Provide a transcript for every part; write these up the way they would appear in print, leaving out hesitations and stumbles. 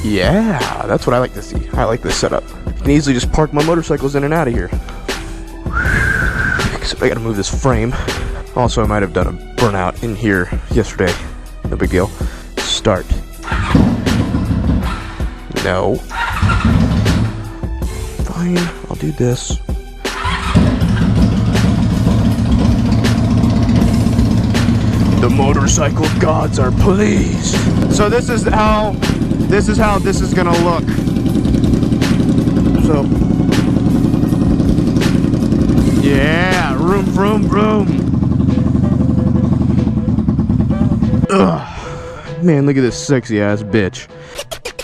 Yeah, that's what I like to see. I like this setup. I can easily just park my motorcycles in and out of here. Except I gotta move this frame. Also, I might have done a burnout in here yesterday. No big deal. Start. No. Fine, I'll do this. The motorcycle gods are pleased. So this is how this is gonna look. So yeah, vroom. Ugh. Man, look at this sexy ass bitch.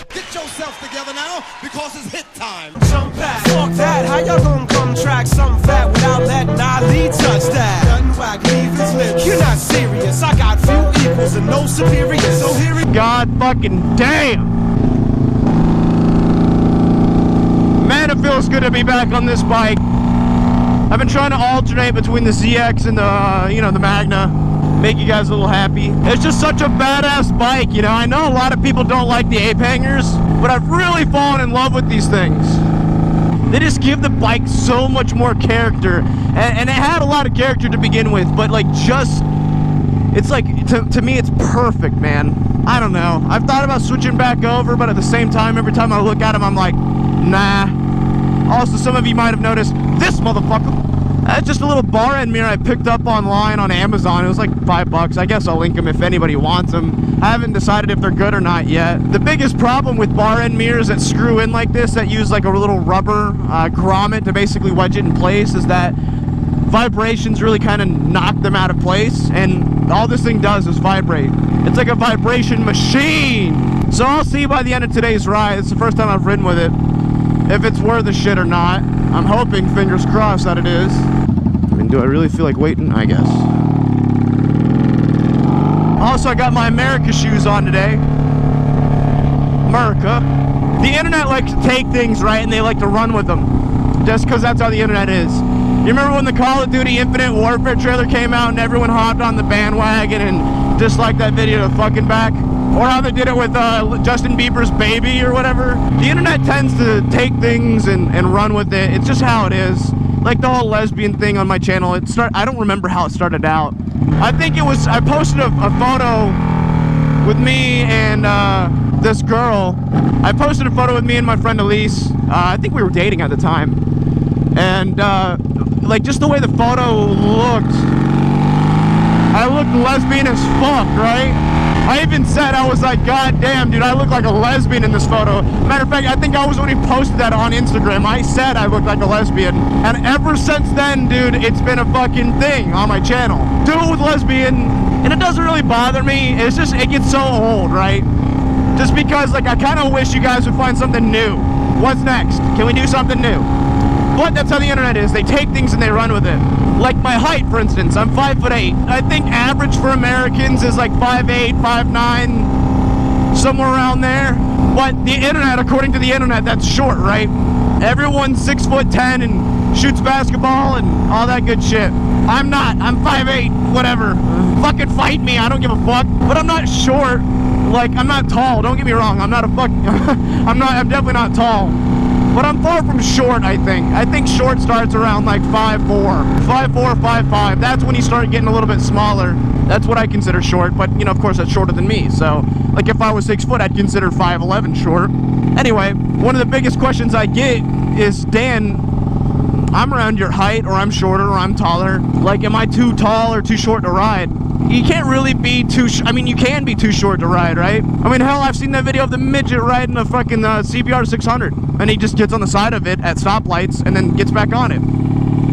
Get yourself together now, because it's hit time. Jump back, fuck that. How y'all gonna come track something fat without letting Ali touch that? Nothing whack, leave his lips. You're not serious. I got few equals and no superiors. So here it God fucking damn. Man, it feels good to be back on this bike. I've been trying to alternate between the ZX and the, the Magna. Make you guys a little happy. It's just such a badass bike, I know a lot of people don't like the ape hangers, but I've really fallen in love with these things. They just give the bike so much more character, and it had a lot of character to begin with, but it's like, to me, it's perfect, man. I don't know. I've thought about switching back over, but at the same time, every time I look at them, I'm like, nah. Also, some of you might have noticed this motherfucker. That's just a little bar end mirror I picked up online on Amazon. It was like $5. I guess I'll link them if anybody wants them. I haven't decided if they're good or not yet. The biggest problem with bar end mirrors that screw in like this, that use like a little rubber grommet to basically wedge it in place, is that vibrations really kind of knock them out of place, and all this thing does is vibrate. It's like a vibration machine. So I'll see by the end of today's ride. It's the first time I've ridden with it, if it's worth the shit or not. I'm hoping, fingers crossed, that it is. I mean, do I really feel like waiting? I guess. Also, I got my America shoes on today. America. The internet likes to take things, right, and they like to run with them. Just because that's how the internet is. You remember when the Call of Duty Infinite Warfare trailer came out and everyone hopped on the bandwagon and disliked that video to fucking back? Or how they did it with Justin Bieber's Baby or whatever. The internet tends to take things and run with it. It's just how it is. Like the whole lesbian thing on my channel. I don't remember how it started out. I think it was, I posted a photo with me and this girl. I posted a photo with me and my friend Elise. I think we were dating at the time. And like just the way the photo looked, I looked lesbian as fuck, right? I even said, I was like, God damn, dude, I look like a lesbian in this photo. Matter of fact, I think I was the one who posted that on Instagram. I said I looked like a lesbian. And ever since then, dude, it's been a fucking thing on my channel. Do it with lesbian, and it doesn't really bother me. It's just, it gets so old, right? Just because, like, I kind of wish you guys would find something new. What's next? Can we do something new? But that's how the internet is. They take things and they run with it. Like my height, for instance, I'm 5'8". I think average for Americans is like 5'8", 5'9", somewhere around there. But the internet, according to the internet, that's short, right? Everyone's 6'10" and shoots basketball and all that good shit. I'm not. I'm 5'8", whatever. Fucking fight me, I don't give a fuck. But I'm not short. Like, I'm not tall. Don't get me wrong. I'm not a fuck. I'm definitely not tall. But I'm far from short, I think. I think short starts around like 5'4", 5'5". That's when you start getting a little bit smaller. That's what I consider short, but, of course, that's shorter than me. So, like, if I was 6 foot, I'd consider 5'11" short. Anyway, one of the biggest questions I get is, Dan, I'm around your height, or I'm shorter, or I'm taller. Like, am I too tall or too short to ride? You can't really be too you can be too short to ride, right? I mean, hell, I've seen that video of the midget riding a fucking CBR 600, and he just gets on the side of it at stoplights and then gets back on it.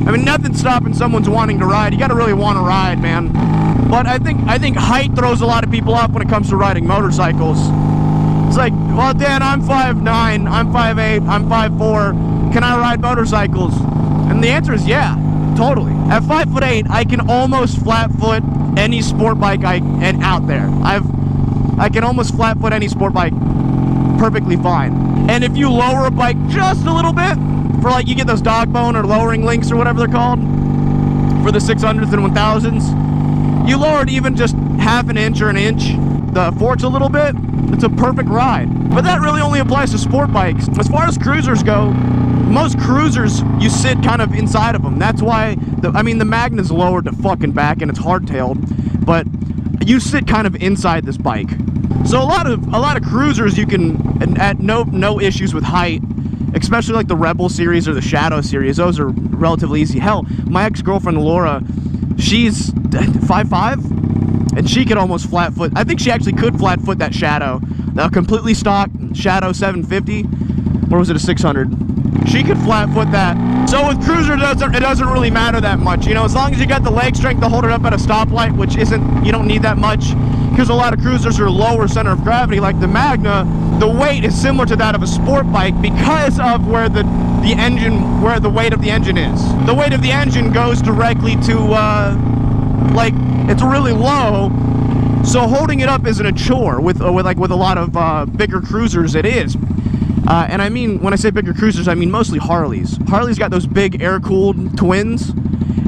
I mean, nothing's stopping someone's wanting to ride. You gotta really want to ride, man. But I think height throws a lot of people off when it comes to riding motorcycles. It's like, well, Dan, I'm 5'9", I'm 5'8", I'm 5'4". Can I ride motorcycles? And the answer is yeah, totally. At 5'8", I can almost flat foot any sport bike out there. I can almost flat foot any sport bike perfectly fine. And if you lower a bike just a little bit, for like you get those dog bone or lowering links or whatever they're called, for the 600s and 1000s, you lower it even just half an inch or an inch, the forks a little bit, it's a perfect ride. But that really only only applies to sport bikes. As far as cruisers go, most cruisers, you sit kind of inside of them. That's why, the Magna's lowered to fucking back and it's hardtailed, but you sit kind of inside this bike. So a lot of cruisers you can, at no issues with height, especially like the Rebel series or the Shadow series. Those are relatively easy. Hell, my ex-girlfriend Laura, she's 5'5", and she could almost flat foot. I think she actually could flat foot that Shadow, the completely stock Shadow 750, or was it a 600? She could flat foot that. So with cruiser, it doesn't really matter that much. You know, as long as you got the leg strength to hold it up at a stoplight, which you don't need that much, because a lot of cruisers are lower center of gravity, like the Magna. The weight is similar to that of a sport bike because of where the weight of the engine is. The weight of the engine goes directly to, like, it's really low. So holding it up isn't a chore with a lot of bigger cruisers. It is. And I mean, when I say bigger cruisers, I mean mostly Harleys. Harley's got those big air-cooled twins,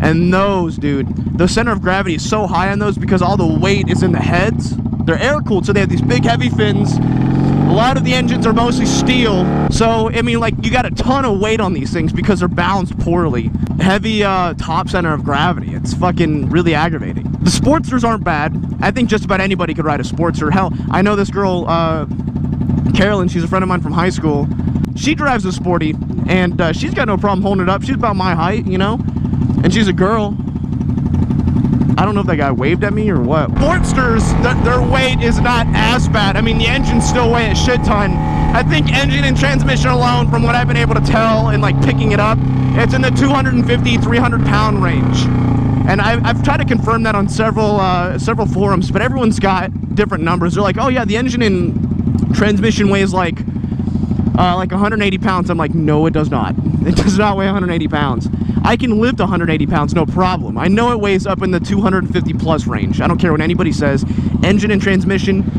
and those, dude, the center of gravity is so high on those because all the weight is in the heads. They're air-cooled, so they have these big, heavy fins. A lot of the engines are mostly steel, so, I mean, like, you got a ton of weight on these things because they're balanced poorly. Heavy top center of gravity. It's fucking really aggravating. The Sportsters aren't bad. I think just about anybody could ride a Sportster. Hell, I know this girl, Carolyn, she's a friend of mine from high school. She drives a Sporty, and she's got no problem holding it up. She's about my height, you know? And she's a girl. I don't know if that guy waved at me or what. Sportsters, their weight is not as bad. I mean, the engines still weigh a shit ton. I think engine and transmission alone, from what I've been able to tell and like picking it up, it's in the 250, 300 pound range. And I've tried to confirm that on several forums, but everyone's got different numbers. They're like, oh yeah, the engine and transmission weighs like 180 pounds. I'm like, no, it does not. It does not weigh 180 pounds. I can lift 180 pounds, no problem. I know it weighs up in the 250 plus range. I don't care what anybody says. Engine and transmission,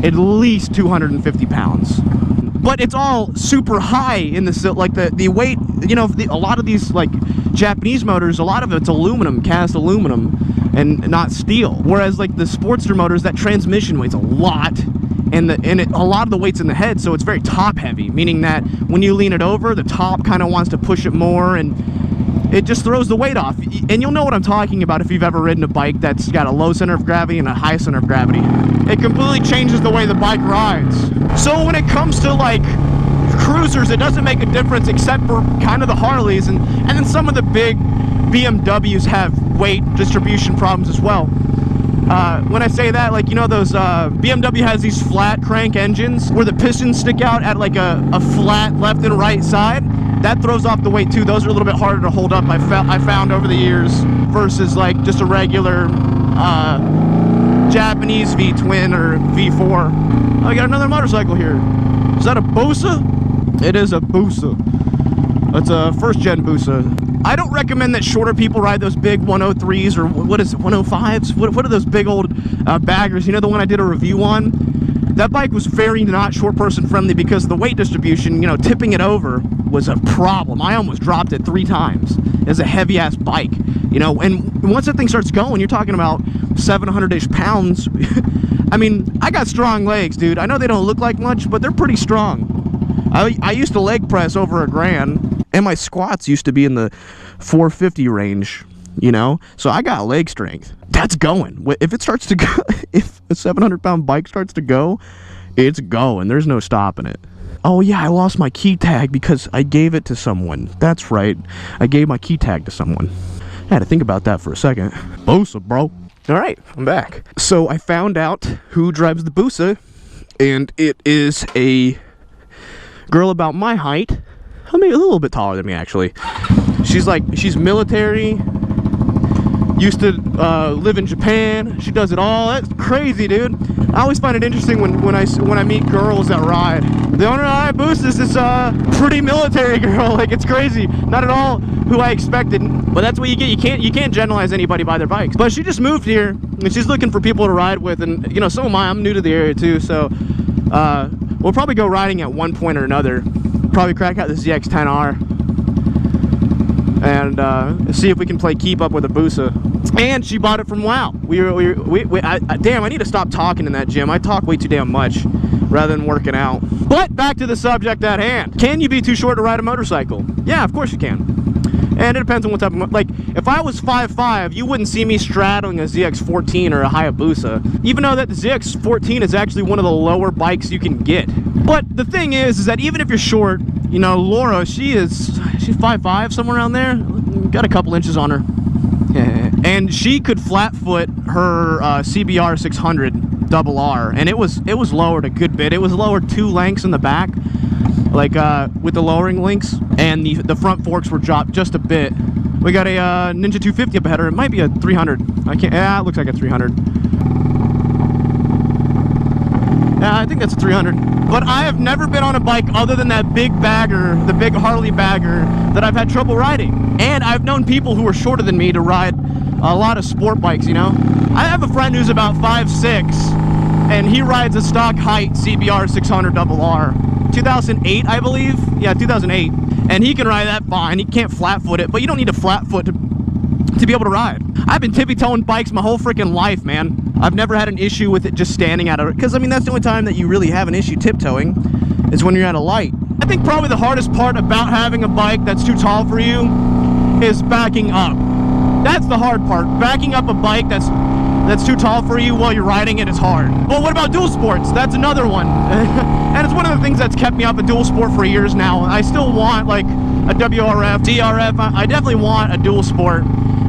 at least 250 pounds. But it's all super high in the, like the weight, you know, a lot of these like Japanese motors, a lot of it's aluminum, cast aluminum, and not steel. Whereas like the Sportster motors, that transmission weighs a lot. And a lot of the weight's in the head, so it's very top heavy, meaning that when you lean it over, the top kind of wants to push it more, and it just throws the weight off. And you'll know what I'm talking about if you've ever ridden a bike that's got a low center of gravity and a high center of gravity. It completely changes the way the bike rides. So when it comes to like cruisers, it doesn't make a difference except for kind of the Harleys, and then some of the big BMWs have weight distribution problems as well. When I say that, like, you know, those BMW has these flat crank engines where the pistons stick out at like a flat left and right side. That throws off the weight too. Those are a little bit harder to hold up, I found over the years, versus like just a regular Japanese V-twin or V4. Oh, I got another motorcycle here. Is that a Busa? It is a Busa. It's a first-gen Busa. I don't recommend that shorter people ride those big 103s or what is it, 105s? What are those big old baggers? You know, the one I did a review on? That bike was very not short person friendly because the weight distribution, you know, tipping it over was a problem. I almost dropped it 3 times. It's a heavy ass bike, you know, and once that thing starts going, you're talking about 700-ish pounds. I mean, I got strong legs, dude. I know they don't look like much, but they're pretty strong. I used to leg press over $1,000. And my squats used to be in the 450 range, you know? So I got leg strength. That's going. If it starts to go, if a 700-pound bike starts to go, it's going. There's no stopping it. Oh, yeah, I lost my key tag because I gave it to someone. That's right. I gave my key tag to someone. I had to think about that for a second. Busa, bro. All right, I'm back. So I found out who drives the Busa, and it is a girl about my height. I mean, a little bit taller than me, actually. She's military, used to live in Japan. She does it all. That's crazy, dude. I always find it interesting when I meet girls that ride. The owner of Hayabusa is this pretty military girl. Like, it's crazy. Not at all who I expected. But that's what you get. You can't generalize anybody by their bikes. But she just moved here, and she's looking for people to ride with. And, you know, so am I. I'm new to the area, too. So we'll probably go riding at one point or another. Probably crack out the ZX-10R and see if we can play keep up with a Busa. And she bought it from WoW. Damn, I need to stop talking in that gym. I talk way too damn much. rather than working out. But back to the subject at hand. Can you be too short to ride a motorcycle? Yeah, of course you can. And it depends on what type of, like, if I was 5'5", you wouldn't see me straddling a ZX14 or a Hayabusa, even though that the ZX14 is actually one of the lower bikes you can get. But the thing is that even if you're short, you know, Laura, she's 5'5", somewhere around there, got a couple inches on her. And she could flat foot her CBR 600 RR, and it was lowered a good bit. It was lowered 2 lengths in the back, like with the lowering links, and the front forks were dropped just a bit. We got a Ninja 250 up ahead, or it might be a 300. I can't. Yeah, it looks like a 300. Yeah, I think that's a 300. But I have never been on a bike other than that big bagger, the big Harley bagger, that I've had trouble riding. And I've known people who are shorter than me to ride a lot of sport bikes, you know? I have a friend who's about 5'6", and he rides a stock height CBR 600 RR. 2008, I believe? Yeah, 2008. And he can ride that fine. He can't flat foot it, but you don't need a flat foot to be able to ride. I've been tippy-toeing bikes my whole freaking life, man. I've never had an issue with it just standing at it, because I mean that's the only time that you really have an issue tiptoeing is when you're at a light. I think probably the hardest part about having a bike that's too tall for you is backing up. That's the hard part. Backing up a bike that's too tall for you while you're riding it is hard. Well, what about dual sports? That's another one. And it's one of the things that's kept me off a dual sport for years now. I still want like a WRF, DRF. I definitely want a dual sport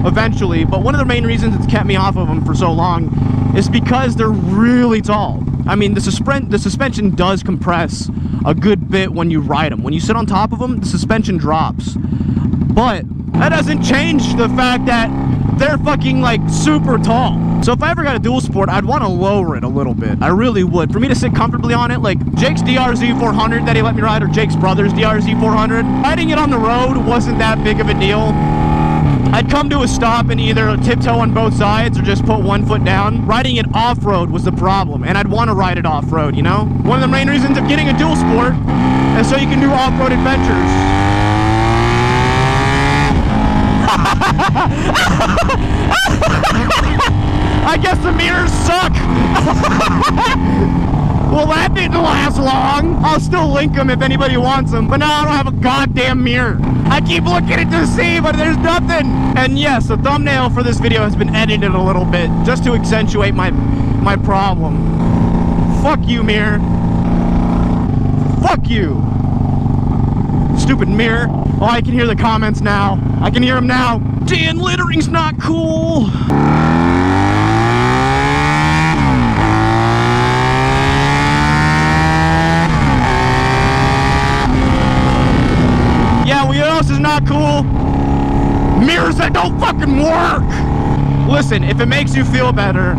eventually, but one of the main reasons it's kept me off of them for so long is because they're really tall. I mean, the suspension does compress a good bit when you ride them. When you sit on top of them, the suspension drops. But that doesn't change the fact that they're fucking like super tall. So if I ever got a dual sport, I'd want to lower it a little bit. I really would. For me to sit comfortably on it, like Jake's DRZ 400 that he let me ride, or Jake's brother's DRZ 400, riding it on the road wasn't that big of a deal. I'd come to a stop and either tiptoe on both sides or just put one foot down. Riding it off-road was the problem, and I'd want to ride it off-road, you know? One of the main reasons of getting a dual sport is so you can do off-road adventures. I guess the mirrors suck. Well, that didn't last long. I'll still link them if anybody wants them, but now I don't have a goddamn mirror. I keep looking at to see, but there's nothing. And yes, the thumbnail for this video has been edited a little bit just to accentuate my problem. Fuck you, mirror. Fuck you. Stupid mirror. Oh, I can hear the comments now. I can hear them now. Dan, littering's not cool. Yeah, well, you know what else is not cool? Mirrors that don't fucking work! Listen, if it makes you feel better,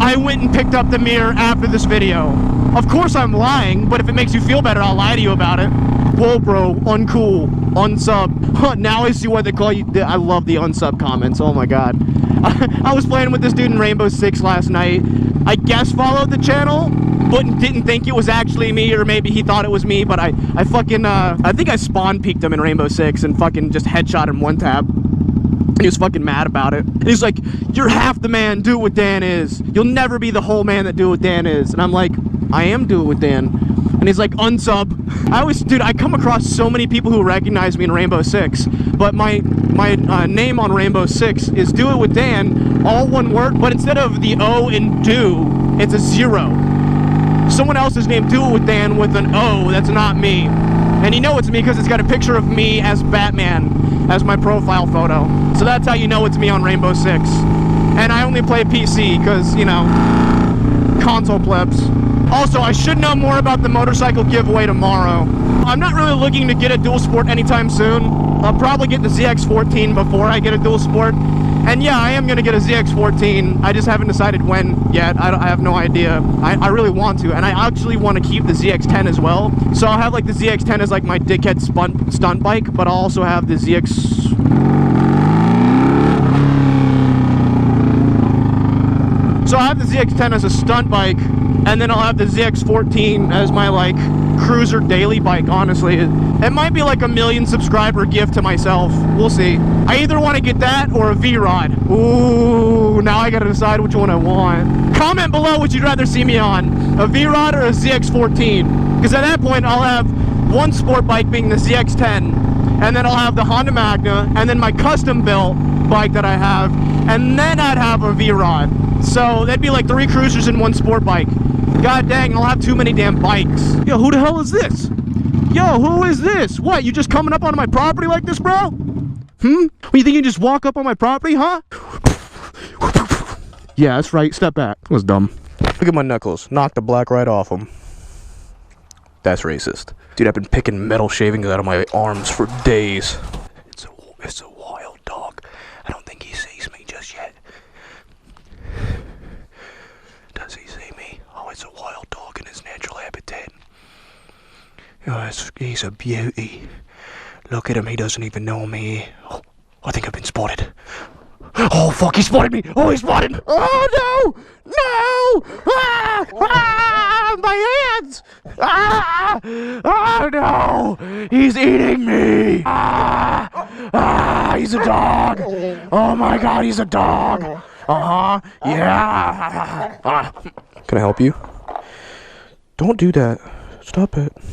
I went and picked up the mirror after this video. Of course I'm lying, but if it makes you feel better, I'll lie to you about it. Whoa, bro, uncool, unsub. Now I see why they call you. I love the unsub comments, oh my god. I was playing with this dude in Rainbow Six last night. I guess followed the channel, but didn't think it was actually me, or maybe he thought it was me, but I fucking, I think I spawn peeked him in Rainbow Six and fucking just headshot him one tap. He was fucking mad about it. And he's like, you're half the man, do it what Dan is. You'll never be the whole man that do it what Dan is. And I'm like, I am do it with Dan. And he's like, unsub. Dude, I come across so many people who recognize me in Rainbow Six, but my name on Rainbow Six is Do It With Dan, all one word, but instead of the O in do, it's a 0. Someone else is named Do It With Dan with an O, that's not me. And you know it's me because it's got a picture of me as Batman as my profile photo. So that's how you know it's me on Rainbow Six. And I only play PC because, you know, console plebs. Also, I should know more about the motorcycle giveaway tomorrow. I'm not really looking to get a dual sport anytime soon. I'll probably get the ZX14 before I get a dual sport. And yeah, I am going to get a ZX14. I just haven't decided when yet. I have no idea. I really want to. And I actually want to keep the ZX10 as well. So I'll have like the ZX10 as like my dickhead stunt bike, but I'll also have the ZX... So I'll have the ZX10 as a stunt bike, and then I'll have the ZX14 as my, like, cruiser daily bike, honestly. It might be like a 1 million subscriber gift to myself. We'll see. I either want to get that or a V-Rod. Ooh, now I gotta decide which one I want. Comment below what you'd rather see me on. A V-Rod or a ZX14. Because at that point, I'll have one sport bike being the ZX10, and then I'll have the Honda Magna, and then my custom built bike that I have, and then I'd have a V-Rod. So that'd be like 3 cruisers and 1 sport bike. God dang, I'll have too many damn bikes. Yo, who the hell is this? Yo, who is this? What, you just coming up onto my property like this, bro? What, you think you just walk up on my property, huh? Yeah, that's right, step back. That was dumb. Look at my knuckles. Knocked the black right off them. That's racist. Dude, I've been picking metal shavings out of my arms for days. It's a wild dog. I don't think he sees me just yet. Does he see me? Oh, it's a wild dog in his natural habitat. Oh, he's a beauty. Look at him, he doesn't even know me. Oh, I think I've been spotted. Oh, fuck, he spotted me! Oh, he spotted me! Oh, no! No! Ah! Ah! My hands! Ah! Oh, no! He's eating me! Ah! Ah! He's a dog! Oh, my God, he's a dog! Uh-huh. Yeah! Can I help you? Don't do that. Stop it.